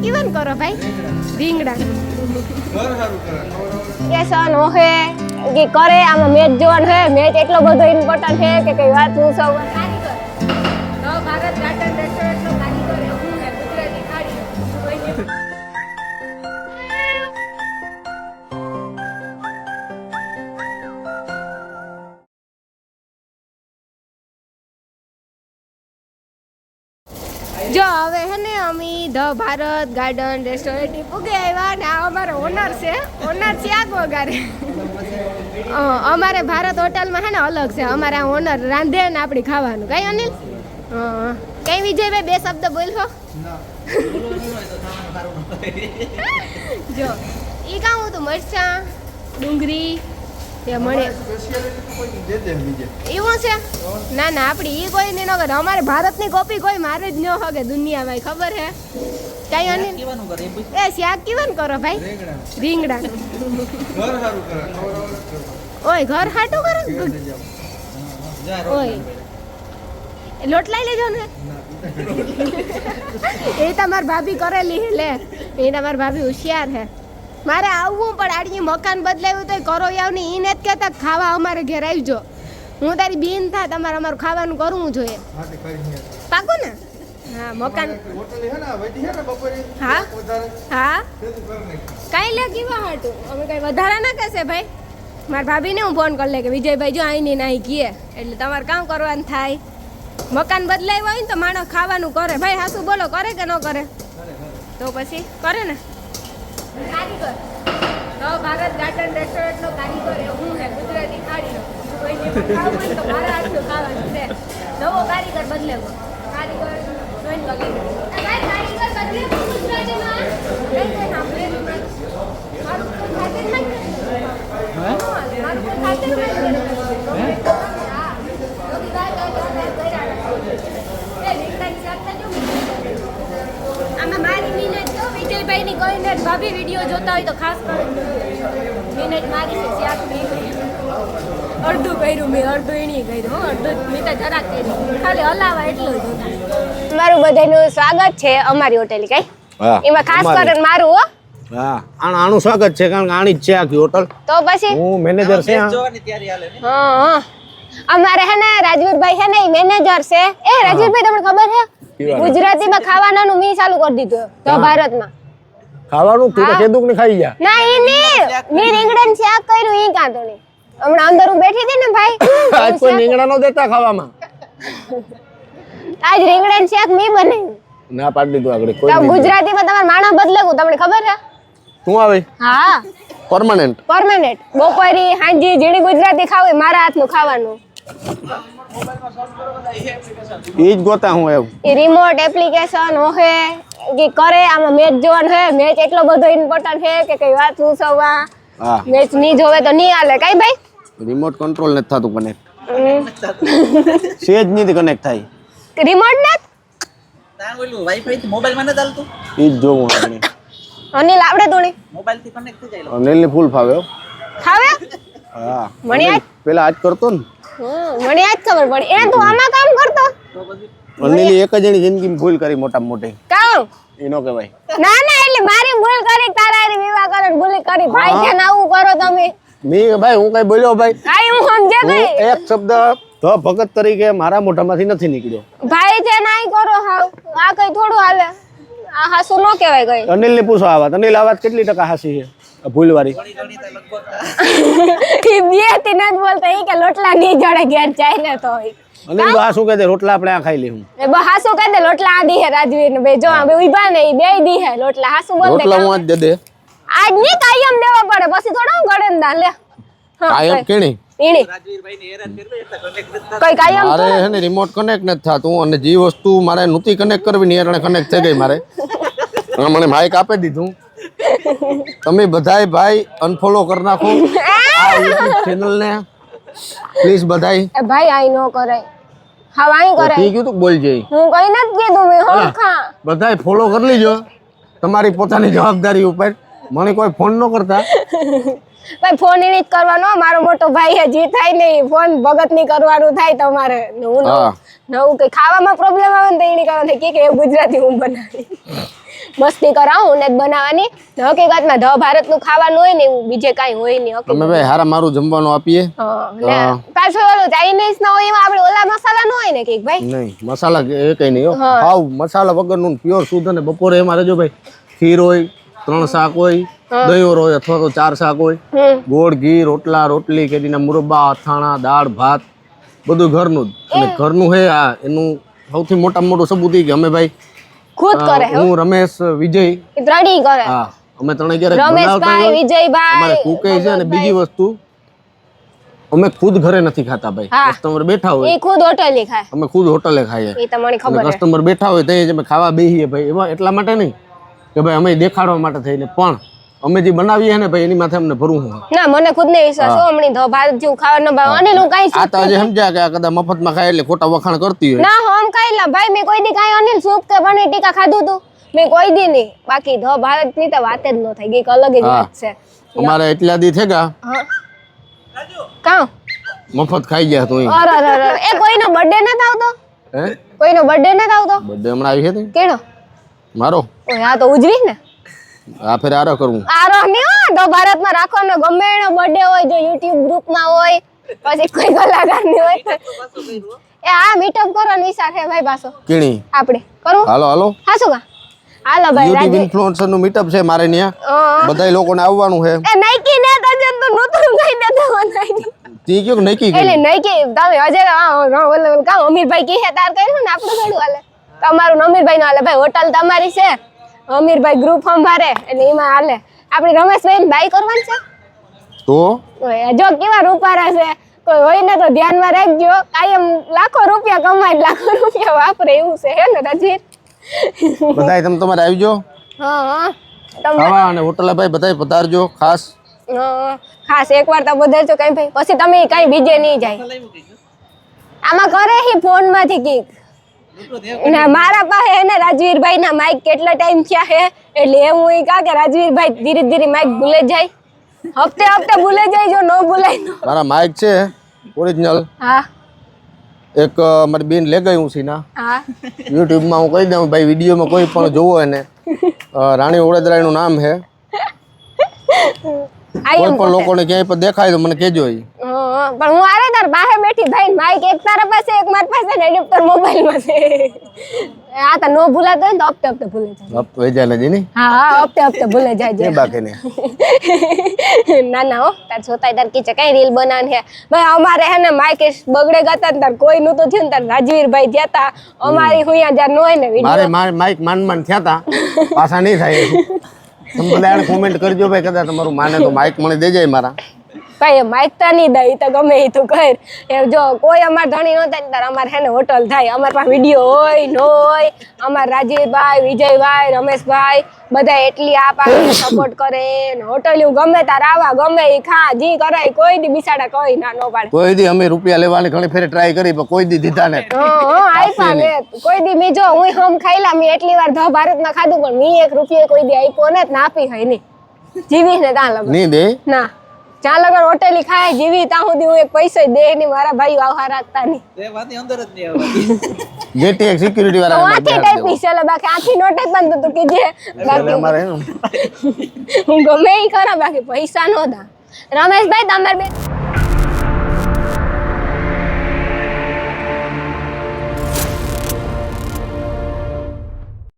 કેવન કરો ભાઈ રીંગણા ઘર સારું કરે કેસન ઓહે કે કરે આમાં મેચ જોવાનું હે મેચ એટલો બધો ઇમ્પોર્ટન્ટ હે કે કઈ વાત હું સૌ કારીગર તો ભારત ગાર્ડન રેસ્ટોરન્ટ નો કારીગર હું હે ગુજરાતી ખાડી જો હવે હે ને અમે ધ ભારત ગાર્ડન રેસ્ટોરન્ટ પૂગે આવ્યા ને આ અમારો ઓનર છે ઓનર શાક વગારે અમારે ભારત હોટલમાં હે ને અલગ છે અમારે આ ઓનર રાંધે ને આપણી ખાવાનું કઈ અનિલ કઈ વિજયભાઈ બે શબ્દ બોલશો જો ઈ કામ હતું મરચાં ડુંગળી તે મળે એવું છે ના ના આપડી ઈ કોઈ નહીં ન કરે અમારે ભારતની કોપી કોઈ મારે જ ન હોગે દુનિયામાં ખબર હે કઈ અનિલ એ શાક કેવન કરો ભાઈ રીંગણાનું ઘર સારું કરે ઓય ઘર હાટું કરે ઓય લોટ લઈ લેજો ને એ તમાર ભાભી કરેલી હે લે એ તમાર ભાભી હોશિયાર હે મારે આવવું પણ આડી મકાન બદલાવ્યું તો કરો આવ ને ઈ ને જ કહેતા ખાવા અમારે ઘેર આવજો હું તારી બેન થા તમારે અમારું ખાવાનું કરવું જોઈએ પાકું ને હા મકાન હોટલ હે ને વધી હે ને બપોરે હા વધારે હા કઈ કઈ લે કેવા હાટું અમે કઈ વધારે ના કહેશે ભાઈ મારા ભાભીને હું ફોન કરી લે કે વિજયભાઈ જો અહીં ને અહીં કીએ એટલે તમારે કામ કરવાનું થાય મકાન બદલાવ્યું હોય ને તો માણસ ખાવાનું કરે ભાઈ હાસુ બોલો કરે કે ન કરે તો પછી કરે ને કારીગર તો ભારત ગાર્ડન રેસ્ટોરન્ટ નો કારીગર હું હે ગુજરાતી ખાડી કોઈને પણ ખાવું હોય તો મારા હાથનું ખાવાનું છે નવો કારીગર બદલેવો કારીગર જોઈન કરી ભાઈ કારીગર બદલેવો ગુજરાતીમાં કઈ કઈ સાંભળે મારું કોઈ ખાતે નહીં મારું કોઈ ખાતે નહીં હા તો આમાં મારી મિનિટ તો વિજયભાઈની કોઈને ભાભી વિડીયો જોતા હોય તો ખાસ કરીને મિનિટ મારી છે શાક અડધું કર્યું મેં અડધું એની કર્યું અડધું મેં તો જરાક કર્યું ખાલી હલાવા એટલું જ મારું બધાનું સ્વાગત છે અમારી હોટેલ કઈ એમાં ખાસ કરીને મારું હો હા આનું સ્વાગત છે કારણ કે આની જ છે આખી હોટલ તો પછી હું મેનેજર છે હા અમારે હે ને રાજવીરભાઈ છે ને એ મેનેજર છે એ રાજવીરભાઈ તમને ખબર છે ગુજરાતીમાં ખાવાનું મી ચાલુ કરી દીધું તો ભારતમાં ખાવાનું તું તો કેદુક ને ખાઈ જા ના ઈ ની મી રીંગણાનું શાક કર્યું ઈ કાંતો નહીં હમણાં અંદર હું બેઠી હતી ને ભાઈ આજ કોઈ રીંગણા નો દેતા ખાવામાં આજ રીંગણાનું શાક મી બનાવ્યું ના પાડી દીધું આગળ કોઈ તો ગુજરાતીમાં તમારે માણસ બદલેવું તમને ખબર છે તું આવે હા પરમાનન્ટ બપોરી હાંજી જેડી ગુજરાતી ખાવ મારા હાથનું ખાવાનું ઈ જ ગોતા હું એવું એ રિમોટ એપ્લિકેશન ઓહે કે કરે આમાં મેચ જોવાનું હે મેચ એટલો બધો ઇમ્પોર્ટન્ટ હે કે કઈ વાત હું સવા હા મેચ ની જોવે તો ની હાલે કઈ ભાઈ રિમોટ કંટ્રોલ નથી થતું કનેક્ટ સેજ નહીં કનેક્ટ થાય રિમોટ ને તાર ઓલું વાઈફાઈ થી મોબાઈલ માં ન ચાલતું ઈ જ જોવું આપણે અનિલ આવડે તોણી મોબાઈલ થી કનેક્ટ થઈ જાય અનિલ ને ફૂલ ફાવે હો. ખાવે હા મને આજ પેલા આજ કરતો ને મને આજ ખબર પડી એને તું આમાં કામ કરતો અનિલ એક જ એની જિંદગીમાં ભૂલ કરી મોટા મોટી કામ એનો કહેવાય ના ના એટલે મારી ભૂલ કરી તારા હારી વિવાહ કરે ભૂલ કરી ભાઈ કે આવું કરો તમે મી ભાઈ હું કઈ બોલ્યો ભાઈ ભાઈ હું સમજે હું ગઈ એક શબ્દ તો ભગત તરીકે મારા મોઢામાંથી નથી નીકળ્યો ભાઈ જે નાઈ કરો હાવ આ કઈ થોડું હાલે આ હાસુ નો કહેવાય ગઈ અનિલ ને પૂછો આ વાત અનિલ આ વાત કેટલી ટકા હાસી છે ભૂલવાળી ઈ બે થી નથી બોલતા ઈ કે લોટલા ની જડે ઘેર ચાલે તો અનિલ તો આ શું કહે છે રોટલા આપણે આ ખાઈ લેવું એ બા હાસુ કહે દે લોટલા આ દી હે રાજવીર ને બે જો આ બે ઉભા ને ઈ બે દી હે લોટલા હાસુ બોલ દે રોટલા હું આજ દે દે આજ ની કાયમ દેવા પડે પછી થોડો ગળે દા લે કાયમ કેણી ઈણી રાજવીરભાઈ ને હેરાન કરવે એટલે કનેક્ટ નથી કોઈ કાયમ મારે હે ને રિમોટ કનેક્ટ નથી થતું અને જે વસ્તુ મારે નહોતી કનેક્ટ કરવી ને એને કનેક્ટ થઈ ગઈ મારે અને મને માઇક આપી દીધું તમે બધાય ભાઈ અનફોલો કરી નાખો આ YouTube ચેનલ ને પ્લીઝ બધાય એ ભાઈ આઈ નો કરાય હા આઈ કરાય ઠીક હતું બોલજે હું કઈ નથી કીધું મેં હોખા બધાય ફોલો કરી લીજો તમારી પોતાની જવાબદારી ઉપર મને કોઈ ફોન ન કરતા ભાઈ ફોન એની જ કરવાનો મારો મોટો ભાઈ હે જી થાય ને ફોન ભગત ની કરવાનું થાય તમારે હું નવું કઈ ખાવામાં પ્રોબ્લેમ આવે ને તો એની કરવાનું થાય કે ગુજરાતી હું બનાવી મસ્તી કરાવું ને જ બનાવવાની ને હકીકતમાં ધ ભારતનું ખાવાનું હોય ને એવું બીજે કાંઈ હોય નહીં હકીકત. તમે ભાઈ હારા મારું જમવાનું આપીએ હા, ને પાછું ઓલું ચાઇનીઝ ના હોય એમાં આપણે ઓલા મસાલા ન હોય ને કઈક ભાઈ. નહીં મસાલા એ કઈ નહીં હો. હાવ મસાલા વગરનું પ્યોર શુદ્ધ અને બપોરે અમારે જો ભાઈ ખીર હોય 3 શાક હોય દહીં હોય અથવા તો 4 શાક હોય ગોળ ઘી રોટલા રોટલી કેરીના મુરબ્બા અથાણા દાળ ભાત બધું ઘરનું જ અને ઘરનું હે આ એનું સૌથી મોટામાં મોટું સબૂત ઈ કે અમે ભાઈ ખુદ કરે હું રમેશ વિજય ત્રણેય કરે. હા અમે ત્રણે ક્યારેક રમેશભાઈ બનાવતા હોય વિજયભાઈ અમારે કુકે છે અને બીજી વસ્તુ અમે ખુદ ઘરે નથી ખાતા ભાઈ કસ્ટમર બેઠા હોય એ ખુદ હોટેલ ખાય અમે ખુદ હોટલે ખાઈએ એ તમને ખબર છે. કસ્ટમર બેઠા હોય તો અમે ખાવા બેહીએ ભાઈ એમાં એટલા માટે નહીં કે ભાઈ અમે દેખાડવા માટે થઈને પણ અમે જે બનાવીએ ને ભાઈ એની માથે અમને ભરવું હોય. ના મને ખુદ ને વિશ્વાસ હો હમણી ધ ભારત જેવું ખાવાનું ભાવ અને હું કાઈ આ તો હજી સમજ્યા કે આ કદાચ મફતમાં ખાય એટલે ખોટા વખાણ કરતી હોય ના હોમ કાઈ લા ભાઈ મેં કોઈ દી કાઈ અનિલ સૂપ કે પનીર ટીકા ખાધું તું મેં કોઈ દી નહીં બાકી ધ ભારત ની તો વાત જ ન થઈ ગઈ અલગ જ વાત છે. અમારે એટલા દી થેગા હા કાં મફત ખાઈ ગયા તું અરે એ કોઈનો બર્થડે ન આવતો હે કોઈનો બર્થડે ન આવતો બર્થડે હમણાં આવી છે કેનો મારો ઓય આ તો ઉજવી ને આ ફેર આરો કરવું આરો નહીં હો ધ ભારતમાં રાખવાનો ગમે એનો બર્થડે હોય જો યુટ્યુબ ગ્રુપમાં હોય પછી કોઈ કલાકારની હોય તો એ આ મીટઅપ કરવાનો વિચાર છે ભાઈ પાછો કીણી આપણે કરું હાલો હાલો હા શું કા હાલો ભાઈ યુટ્યુબ ઇન્ફ્લુએન્સર નું મીટઅપ છે મારે ત્યાં બધાય લોકોને આવવાનું છે એ નાઈકી ને તો જે તું નોતું કઈ દેતો નાઈકી તી કયો કે નક્કી એટલે નાઈકી તમે અજે ઓલો કા અમીરભાઈ કી હે તાર કર્યું ને આપણું થોડું હાલે તમારું ને અમીરભાઈ નો હાલે ભાઈ હોટલ તમારી છે અમીરભાઈ ગ્રુપ સંભારે એટલે એમાં હાલે આપણી રમેશભાઈ ને બાઈ કરવાની છે તો જો કેવા રૂપારા છે કોઈ હોય ને તો ધ્યાનમાં રાખજો કાયમ લાખો રૂપિયા કમાય લાખો રૂપિયા વાપરે એવું છે હે ને રજીર બધાય તમે તમારે આવજો હા ખાવા અને હોટલે ભાઈ બધાય પધારજો ખાસ ખાસ એકવાર તો બધાજો કઈ ભાઈ પછી તમે કઈ બીજે નહીં જાય આમાં કરે હી ફોન માંથી કીક ના મારા પાસે હે ને રાજવીરભાઈ ના માઇક કેટલા ટાઈમ થયા હે એટલે એમ હું કા કે રાજવીરભાઈ ધીરે ધીરે માઇક ભૂલે જાય હપ્તે હપ્તે ભૂલે જાય જો નો ભૂલાય નો મારા માઇક છે ઓરિજિનલ હા એક મારી બેન લે ગઈ હું સીના હા યુટ્યુબ માં હું કહી દઉં ભાઈ વિડીયોમાં કોઈ પણ જોવો એને રાણી ઓળેદરાય નું નામ છે કોઈ પણ લોકોને ક્યાંય પણ દેખાય તો મને કહેજો ઈ પણ હું આરે તાર બહાર બેઠી ભાઈ માઈક એક તારા પાસે એક મારા પાસે ને એડિટર મોબાઈલ માં છે આ તો નો ભૂલાતો હોય ને તો હપ્તે હપ્તે ભૂલે જાય અપ વેજા લેજી ની હા હપ્તે હપ્તે ભૂલે જાય કે બાકી ને ના ના હો તાર જોતાય તાર કીચે કઈ રીલ બનાન હે ભાઈ અમારે હે ને માઈક બગડે ગતા ને તાર કોઈ નું તો થયું ને તાર રાજવીરભાઈ જ્યાતા અમારી હુયા જાર નો હોય ને મારે માઇક માન થયા તા પાછા નહીં થાય તમે બધા કોમેન્ટ કરજો ભાઈ કદાચ તમારું માને તો માઇક મને દેજે મારા ભાઈ માઇક તો નહીં દઈ તો ગમે એ તું કર એ જો કોઈ અમાર ધણી ન થાય તાર અમારે હે ને હોટલ થાય અમાર પાસે વિડીયો હોય ન હોય અમાર રાજવીરભાઈ વિજયભાઈ રમેશભાઈ બધા એટલી આ પાછળ સપોર્ટ કરે ને હોટલ ગમે તાર આવા ગમે એ ખા જી કરાય કોઈ દી બિસાડા કોઈ ના નો પાડે કોઈ દી અમે રૂપિયા લેવાની ઘણી ફેરે ટ્રાય કરી પણ કોઈ દી દીધા ને આઈપા ને કોઈ દી મી જો હું હમ ખાઈલા મી એટલી વાર ધ ભારતમાં ખાધું પણ મી 1 રૂપિયો કોઈ દી આઈપો ને ના આપી હોય નહીં જીવી ને તા લગ નહીં દે ના જ્યાં લગન હોટેલી ખાય જીવી ત્યાં સુધી હું એક પૈસા દે ની મારા ભાઈ આવા રાખતા નહીં તે વાતી અંદર જ નહીં આવતી જેટી એક સિક્યુરિટી વાળા આથી ટાઈપ ની છે બાકી આથી નો ટાઈપ બંધ તું કીજે બાકી અમારે હું ગમે ઈ કરા બાકી પૈસા નો દા રમેશભાઈ તમારે બે